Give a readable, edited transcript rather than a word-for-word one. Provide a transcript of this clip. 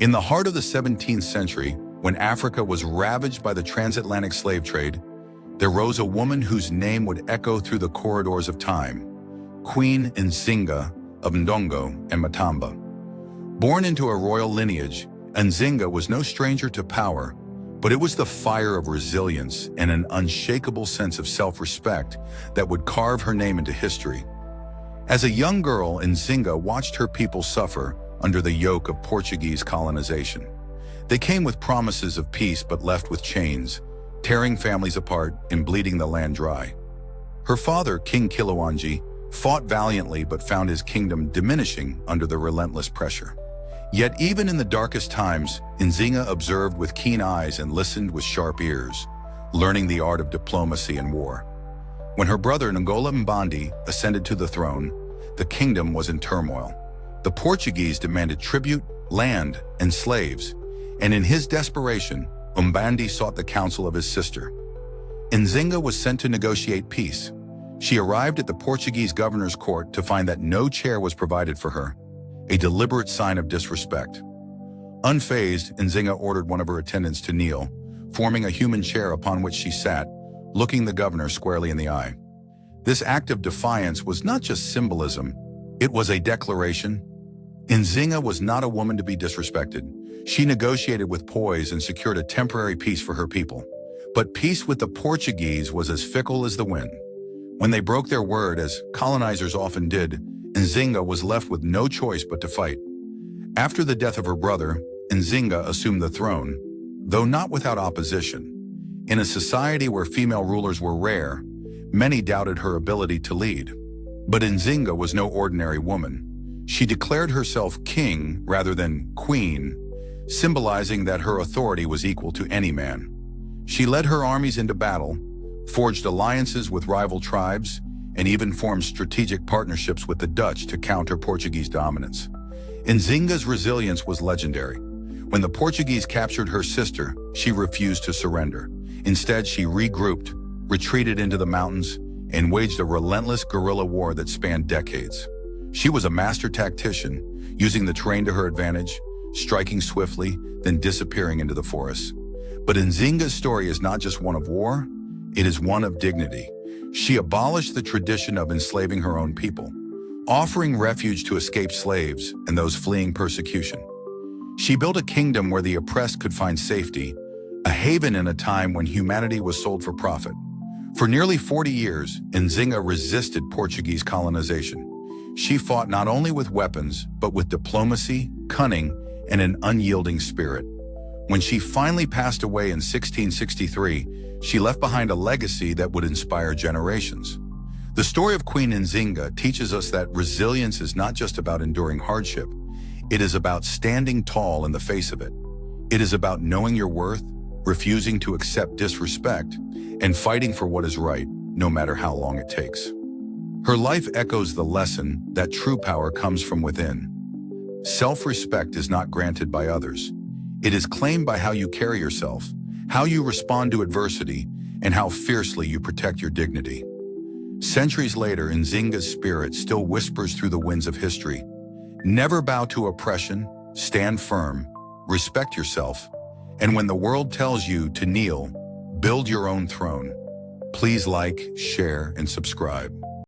In the heart of the 17th century, when Africa was ravaged by the transatlantic slave trade, there rose a woman whose name would echo through the corridors of time, Queen Nzinga of Ndongo and Matamba. Born into a royal lineage, Nzinga was no stranger to power, but it was the fire of resilience and an unshakable sense of self-respect that would carve her name into history. As a young girl, Nzinga watched her people suffer under the yoke of Portuguese colonization. They came with promises of peace but left with chains, tearing families apart and bleeding the land dry. Her father, King Kilowanji, fought valiantly but found his kingdom diminishing under the relentless pressure. Yet even in the darkest times, Nzinga observed with keen eyes and listened with sharp ears, learning the art of diplomacy and war. When her brother Ngola Mbandi ascended to the throne, the kingdom was in turmoil. The Portuguese demanded tribute, land, and slaves, and in his desperation, Mbandi sought the counsel of his sister. Nzinga was sent to negotiate peace. She arrived at the Portuguese governor's court to find that no chair was provided for her, a deliberate sign of disrespect. Unfazed, Nzinga ordered one of her attendants to kneel, forming a human chair upon which she sat, looking the governor squarely in the eye. This act of defiance was not just symbolism, it was a declaration. Nzinga was not a woman to be disrespected. She negotiated with poise and secured a temporary peace for her people. But peace with the Portuguese was as fickle as the wind. When they broke their word, as colonizers often did, Nzinga was left with no choice but to fight. After the death of her brother, Nzinga assumed the throne, though not without opposition. In a society where female rulers were rare, many doubted her ability to lead. But Nzinga was no ordinary woman. She declared herself king rather than queen, symbolizing that her authority was equal to any man. She led her armies into battle, forged alliances with rival tribes, and even formed strategic partnerships with the Dutch to counter Portuguese dominance. Nzinga's resilience was legendary. When the Portuguese captured her sister, she refused to surrender. Instead, she regrouped, retreated into the mountains, and waged a relentless guerrilla war that spanned decades. She was a master tactician, using the terrain to her advantage, striking swiftly, then disappearing into the forest. But Nzinga's story is not just one of war, it is one of dignity. She abolished the tradition of enslaving her own people, offering refuge to escaped slaves and those fleeing persecution. She built a kingdom where the oppressed could find safety, a haven in a time when humanity was sold for profit. For nearly 40 years, Nzinga resisted Portuguese colonization. She fought not only with weapons, but with diplomacy, cunning, and an unyielding spirit. When she finally passed away in 1663, she left behind a legacy that would inspire generations. The story of Queen Nzinga teaches us that resilience is not just about enduring hardship. It is about standing tall in the face of it. It is about knowing your worth, refusing to accept disrespect, and fighting for what is right, no matter how long it takes. Her life echoes the lesson that true power comes from within. Self-respect is not granted by others. It is claimed by how you carry yourself, how you respond to adversity, and how fiercely you protect your dignity. Centuries later, Nzinga's spirit still whispers through the winds of history. Never bow to oppression, stand firm, respect yourself, and when the world tells you to kneel, build your own throne. Please like, share, and subscribe.